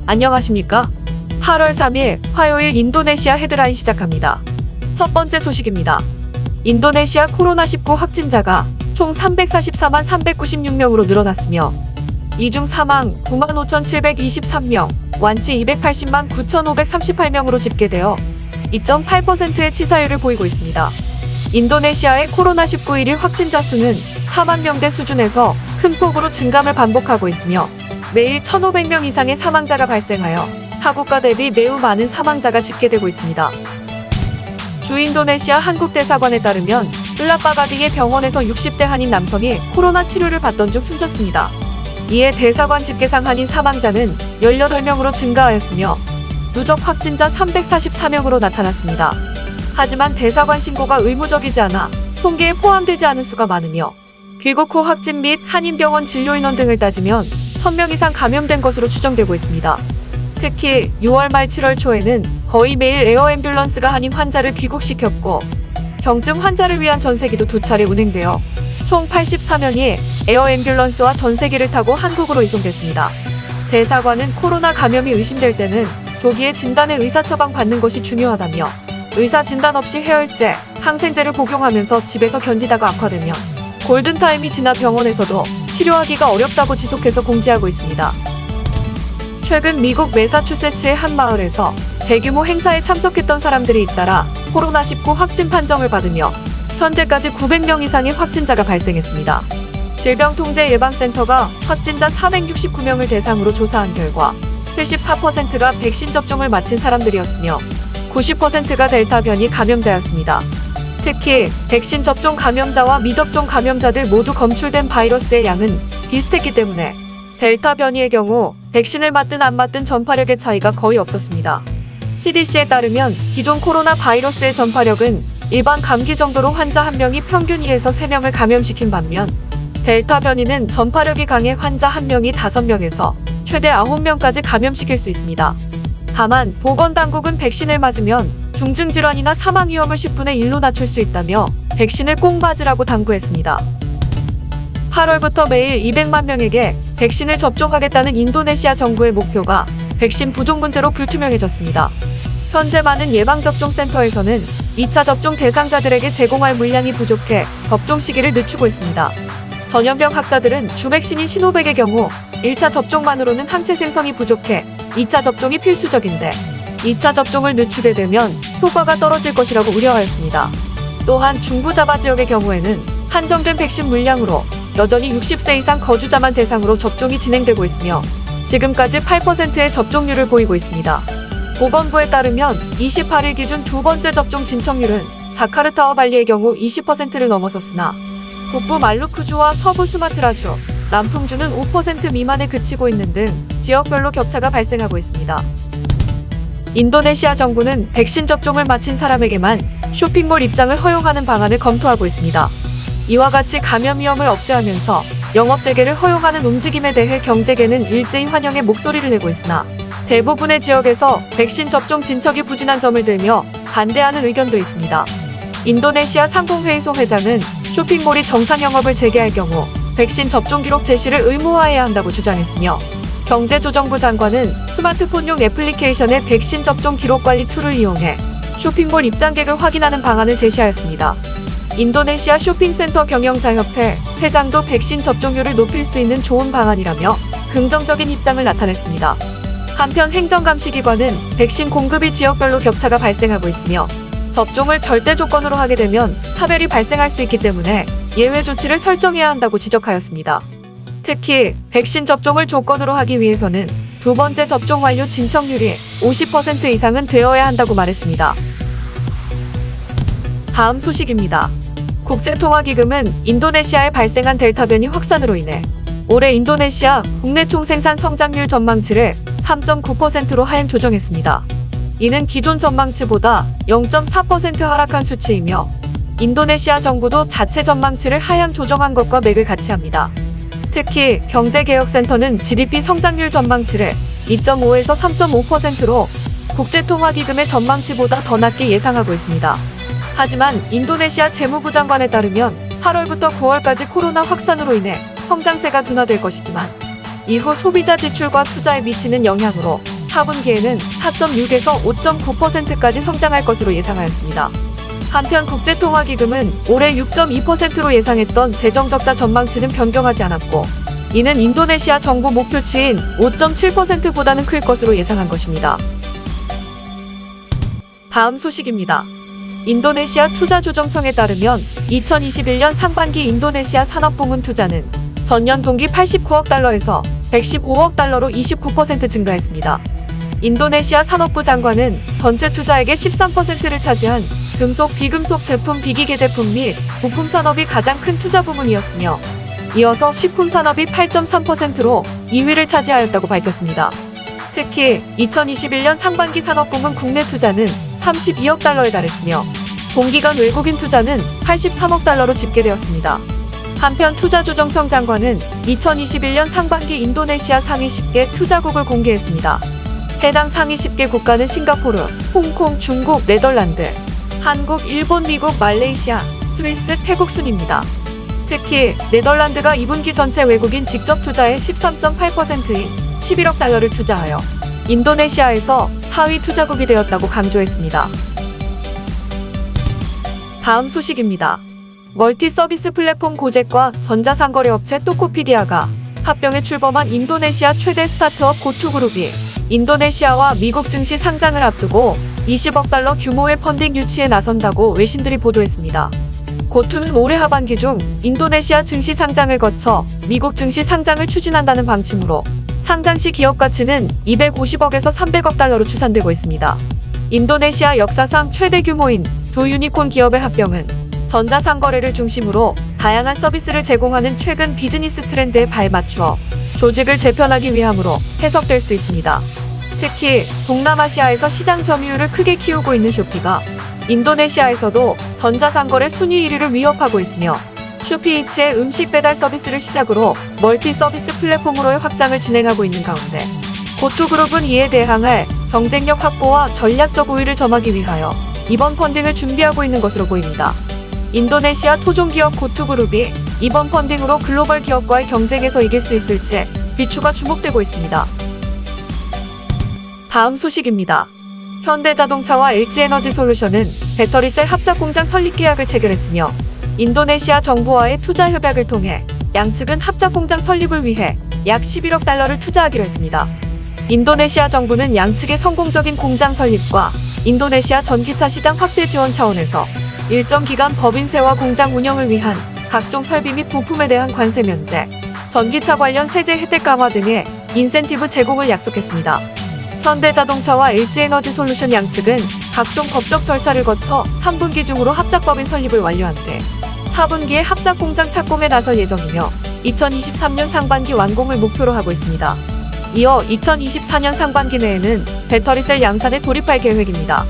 안녕하십니까? 8월 3일 화요일 인도네시아 헤드라인 시작합니다. 첫 번째 소식입니다. 인도네시아 코로나19 확진자가 총 344만 396명으로 늘어났으며 이 중 사망 9만 5,723명, 완치 280만 9,538명으로 집계되어 2.8%의 치사율을 보이고 있습니다. 인도네시아의 코로나19 일일 확진자 수는 4만 명대 수준에서 큰 폭으로 증감을 반복하고 있으며 매일 1,500명 이상의 사망자가 발생하여 타국가 대비 매우 많은 사망자가 집계되고 있습니다. 주 인도네시아 한국대사관에 따르면 을라빠가 등의 병원에서 60대 한인 남성이 코로나 치료를 받던 중 숨졌습니다. 이에 대사관 집계상 한인 사망자는 18명으로 증가하였으며 누적 확진자 344명으로 나타났습니다. 하지만 대사관 신고가 의무적이지 않아 통계에 포함되지 않은 수가 많으며 귀국 후 확진 및 한인병원 진료인원 등을 따지면 1,000명 이상 감염된 것으로 추정되고 있습니다. 특히 6월 말 7월 초에는 거의 매일 에어 앰뷸런스가 한인 환자를 귀국시켰고 경증 환자를 위한 전세기도 2차례 운행되어 총 84명이 에어 앰뷸런스와 전세기를 타고 한국으로 이송됐습니다. 대사관은 코로나 감염이 의심될 때는 조기에 진단의 의사 처방 받는 것이 중요하다며 의사 진단 없이 해열제, 항생제를 복용하면서 집에서 견디다가 악화되면 골든타임이 지나 병원에서도 치료하기가 어렵다고 지속해서 공지하고 있습니다. 최근 미국 매사추세츠의 한 마을에서 대규모 행사에 참석했던 사람들이 잇따라 코로나19 확진 판정을 받으며 현재까지 900명 이상의 확진자가 발생했습니다. 질병통제예방센터가 확진자 469명을 대상으로 조사한 결과 74%가 백신 접종을 마친 사람들이었으며 90%가 델타 변이 감염자였습니다. 특히 백신 접종 감염자와 미접종 감염자들 모두 검출된 바이러스의 양은 비슷했기 때문에 델타 변이의 경우 백신을 맞든 안 맞든 전파력의 차이가 거의 없었습니다. CDC에 따르면 기존 코로나 바이러스의 전파력은 일반 감기 정도로 환자 1명이 평균 2에서 3명을 감염시킨 반면 델타 변이는 전파력이 강해 환자 1명이 5명에서 최대 9명까지 감염시킬 수 있습니다. 다만 보건당국은 백신을 맞으면 중증질환이나 사망 위험을 10분의 1로 낮출 수 있다며 백신을 꼭 맞으라고 당부했습니다. 8월부터 매일 200만 명에게 백신을 접종하겠다는 인도네시아 정부의 목표가 백신 부족 문제로 불투명해졌습니다. 현재 많은 예방접종센터에서는 2차 접종 대상자들에게 제공할 물량이 부족해 접종 시기를 늦추고 있습니다. 전염병 학자들은 주백신인 시노백의 경우 1차 접종만으로는 항체 생성이 부족해 2차 접종이 필수적인데 2차 접종을 늦추게 되면 효과가 떨어질 것이라고 우려하였습니다. 또한 중부자바 지역의 경우에는 한정된 백신 물량으로 여전히 60세 이상 거주자만 대상으로 접종이 진행되고 있으며 지금까지 8%의 접종률을 보이고 있습니다. 보건부에 따르면 28일 기준 두 번째 접종 진척률은 자카르타와 발리의 경우 20%를 넘어섰으나 북부 말루쿠주와 서부 수마트라주, 람풍주는 5% 미만에 그치고 있는 등 지역별로 격차가 발생하고 있습니다. 인도네시아 정부는 백신 접종을 마친 사람에게만 쇼핑몰 입장을 허용하는 방안을 검토하고 있습니다. 이와 같이 감염 위험을 억제하면서 영업 재개를 허용하는 움직임에 대해 경제계는 일제히 환영의 목소리를 내고 있으나 대부분의 지역에서 백신 접종 진척이 부진한 점을 들며 반대하는 의견도 있습니다. 인도네시아 상공회의소 회장은 쇼핑몰이 정상 영업을 재개할 경우 백신 접종 기록 제시를 의무화해야 한다고 주장했으며 경제조정부 장관은 스마트폰용 애플리케이션의 백신 접종 기록 관리 툴을 이용해 쇼핑몰 입장객을 확인하는 방안을 제시하였습니다. 인도네시아 쇼핑센터 경영자협회 회장도 백신 접종률을 높일 수 있는 좋은 방안이라며 긍정적인 입장을 나타냈습니다. 한편 행정감시기관은 백신 공급이 지역별로 격차가 발생하고 있으며 접종을 절대 조건으로 하게 되면 차별이 발생할 수 있기 때문에 예외 조치를 설정해야 한다고 지적하였습니다. 특히 백신 접종을 조건으로 하기 위해서는 두 번째 접종 완료 진척률이 50% 이상은 되어야 한다고 말했습니다. 다음 소식입니다. 국제통화기금은 인도네시아에 발생한 델타 변이 확산으로 인해 올해 인도네시아 국내 총생산 성장률 전망치를 3.9%로 하향 조정했습니다. 이는 기존 전망치보다 0.4% 하락한 수치이며 인도네시아 정부도 자체 전망치를 하향 조정한 것과 맥을 같이 합니다. 특히 경제개혁센터는 GDP 성장률 전망치를 2.5에서 3.5%로 국제통화기금의 전망치보다 더 낮게 예상하고 있습니다. 하지만 인도네시아 재무부 장관에 따르면 8월부터 9월까지 코로나 확산으로 인해 성장세가 둔화될 것이지만 이후 소비자 지출과 투자에 미치는 영향으로 4분기에는 4.6에서 5.9%까지 성장할 것으로 예상하였습니다. 한편 국제통화기금은 올해 6.2%로 예상했던 재정적자 전망치는 변경하지 않았고, 이는 인도네시아 정부 목표치인 5.7%보다는 클 것으로 예상한 것입니다. 다음 소식입니다. 인도네시아 투자조정청에 따르면 2021년 상반기 인도네시아 산업부문 투자는 전년 동기 89억 달러에서 115억 달러로 29% 증가했습니다. 인도네시아 산업부 장관은 전체 투자액의 13%를 차지한 금속, 비금속 제품, 비기계 제품 및 부품 산업이 가장 큰 투자 부문이었으며, 이어서 식품 산업이 8.3%로 2위를 차지하였다고 밝혔습니다. 특히 2021년 상반기 산업부문 국내 투자는 32억 달러에 달했으며, 동기간 외국인 투자는 83억 달러로 집계되었습니다. 한편 투자조정청 장관은 2021년 상반기 인도네시아 상위 10개 투자국을 공개했습니다. 해당 상위 10개 국가는 싱가포르, 홍콩, 중국, 네덜란드, 한국, 일본, 미국, 말레이시아, 스위스, 태국 순입니다. 특히 네덜란드가 2분기 전체 외국인 직접 투자의 13.8%인 11억 달러를 투자하여 인도네시아에서 4위 투자국이 되었다고 강조했습니다. 다음 소식입니다. 멀티 서비스 플랫폼 고젝과 전자상거래업체 토코피디아가 합병해 출범한 인도네시아 최대 스타트업 고투그룹이 인도네시아와 미국 증시 상장을 앞두고 20억 달러 규모의 펀딩 유치에 나선다고 외신들이 보도했습니다. 고투는 올해 하반기 중 인도네시아 증시 상장을 거쳐 미국 증시 상장을 추진한다는 방침으로 상장 시 기업 가치는 250억에서 300억 달러로 추산되고 있습니다. 인도네시아 역사상 최대 규모인 두 유니콘 기업의 합병은 전자상거래를 중심으로 다양한 서비스를 제공하는 최근 비즈니스 트렌드에 발맞추어 조직을 재편하기 위함으로 해석될 수 있습니다. 특히 동남아시아에서 시장 점유율을 크게 키우고 있는 쇼피가 인도네시아에서도 전자상거래 순위 1위를 위협하고 있으며, 쇼피이츠의 음식 배달 서비스를 시작으로 멀티 서비스 플랫폼으로의 확장을 진행하고 있는 가운데, 고투그룹은 이에 대항할 경쟁력 확보와 전략적 우위를 점하기 위하여 이번 펀딩을 준비하고 있는 것으로 보입니다. 인도네시아 토종기업 고투그룹이 이번 펀딩으로 글로벌 기업과의 경쟁에서 이길 수 있을지 비추가 주목되고 있습니다. 다음 소식입니다. 현대자동차와 LG에너지솔루션은 배터리셀 합작공장 설립 계약을 체결했으며, 인도네시아 정부와의 투자 협약을 통해 양측은 합작공장 설립을 위해 약 11억 달러를 투자하기로 했습니다. 인도네시아 정부는 양측의 성공적인 공장 설립과 인도네시아 전기차 시장 확대 지원 차원에서 일정 기간 법인세와 공장 운영을 위한 각종 설비 및 부품에 대한 관세 면제, 전기차 관련 세제 혜택 강화 등의 인센티브 제공을 약속했습니다. 현대자동차와 LG에너지솔루션 양측은 각종 법적 절차를 거쳐 3분기 중으로 합작법인 설립을 완료한 뒤 4분기에 합작공장 착공에 나설 예정이며, 2023년 상반기 완공을 목표로 하고 있습니다. 이어 2024년 상반기 내에는 배터리셀 양산에 돌입할 계획입니다.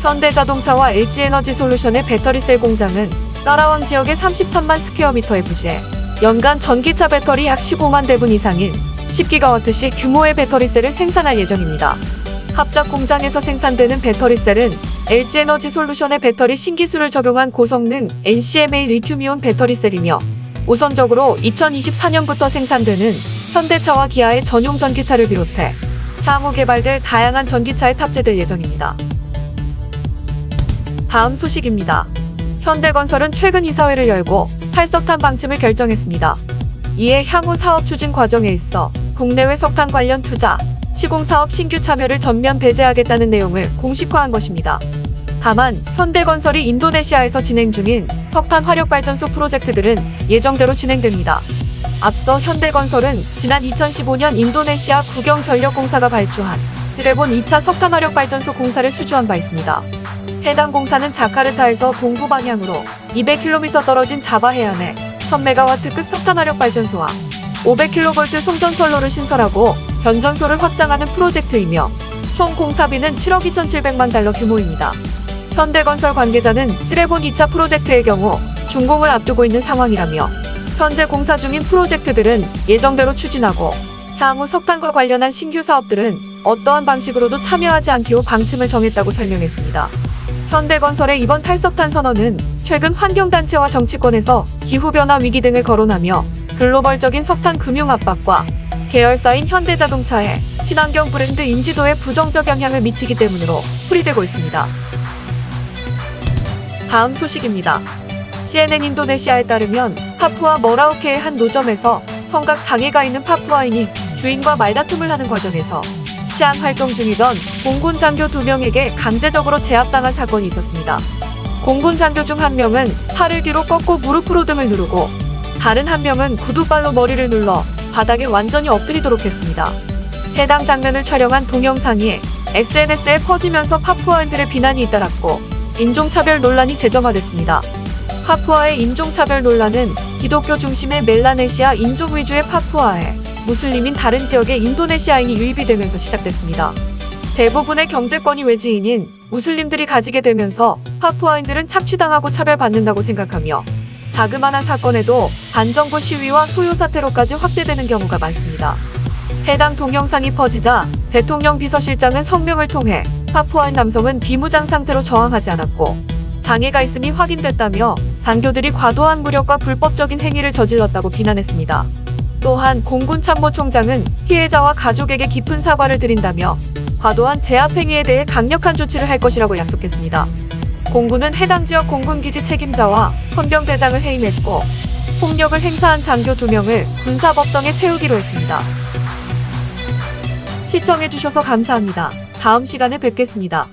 현대자동차와 LG에너지솔루션의 배터리셀 공장은 까라왕 지역의 33만 스퀘어미터의 부지에 연간 전기차 배터리 약 15만 대분 이상인 10기가와트씩 규모의 배터리셀을 생산할 예정입니다. 합작 공장에서 생산되는 배터리셀은 LG에너지솔루션의 배터리 신기술을 적용한 고성능 NCMA 리튬이온 배터리셀이며, 우선적으로 2024년부터 생산되는 현대차와 기아의 전용 전기차를 비롯해 향후 개발될 다양한 전기차에 탑재될 예정입니다. 다음 소식입니다. 현대건설은 최근 이사회를 열고 탈석탄 방침을 결정했습니다. 이에 향후 사업 추진 과정에 있어 국내외 석탄 관련 투자, 시공사업 신규 참여를 전면 배제하겠다는 내용을 공식화한 것입니다. 다만 현대건설이 인도네시아에서 진행 중인 석탄 화력발전소 프로젝트들은 예정대로 진행됩니다. 앞서 현대건설은 지난 2015년 인도네시아 국영전력공사가 발주한 드래곤 2차 석탄 화력발전소 공사를 수주한 바 있습니다. 해당 공사는 자카르타에서 동부 방향으로 200km 떨어진 자바 해안에 1000MW급 석탄 화력발전소와 500kV 송전선로를 신설하고 변전소를 확장하는 프로젝트이며, 총 공사비는 7억 2,700만 달러 규모입니다. 현대건설 관계자는 드래곤 2차 프로젝트의 경우 준공을 앞두고 있는 상황이라며, 현재 공사 중인 프로젝트들은 예정대로 추진하고 향후 석탄과 관련한 신규 사업들은 어떠한 방식으로도 참여하지 않기로 방침을 정했다고 설명했습니다. 현대건설의 이번 탈석탄 선언은 최근 환경단체와 정치권에서 기후변화 위기 등을 거론하며 글로벌적인 석탄 금융 압박과 계열사인 현대자동차의 친환경 브랜드 인지도에 부정적 영향을 미치기 때문으로 풀이되고 있습니다. 다음 소식입니다. CNN 인도네시아에 따르면 파푸아 머라우케의 한 노점에서 청각 장애가 있는 파푸아인이 주인과 말다툼을 하는 과정에서 치안 활동 중이던 공군 장교 2명에게 강제적으로 제압당한 사건이 있었습니다. 공군 장교 중 한 명은 팔을 뒤로 꺾고 무릎으로 등을 누르고 다른 한 명은 구두발로 머리를 눌러 바닥에 완전히 엎드리도록 했습니다. 해당 장면을 촬영한 동영상이 SNS에 퍼지면서 파푸아인들의 비난이 잇따랐고 인종차별 논란이 재점화됐습니다. 파푸아의 인종차별 논란은 기독교 중심의 멜라네시아 인종 위주의 파푸아에 무슬림인 다른 지역의 인도네시아인이 유입이 되면서 시작됐습니다. 대부분의 경제권이 외지인인 무슬림들이 가지게 되면서 파푸아인들은 착취당하고 차별받는다고 생각하며 자그마한 사건에도 반정부 시위와 소요 사태로까지 확대되는 경우가 많습니다. 해당 동영상이 퍼지자 대통령 비서실장은 성명을 통해 파푸아인 남성은 비무장 상태로 저항하지 않았고 장애가 있음이 확인됐다며 장교들이 과도한 무력과 불법적인 행위를 저질렀다고 비난했습니다. 또한 공군 참모총장은 피해자와 가족에게 깊은 사과를 드린다며 과도한 제압 행위에 대해 강력한 조치를 할 것이라고 약속했습니다. 공군은 해당 지역 공군기지 책임자와 헌병대장을 해임했고 폭력을 행사한 장교 2명을 군사법정에 세우기로 했습니다. 시청해주셔서 감사합니다. 다음 시간에 뵙겠습니다.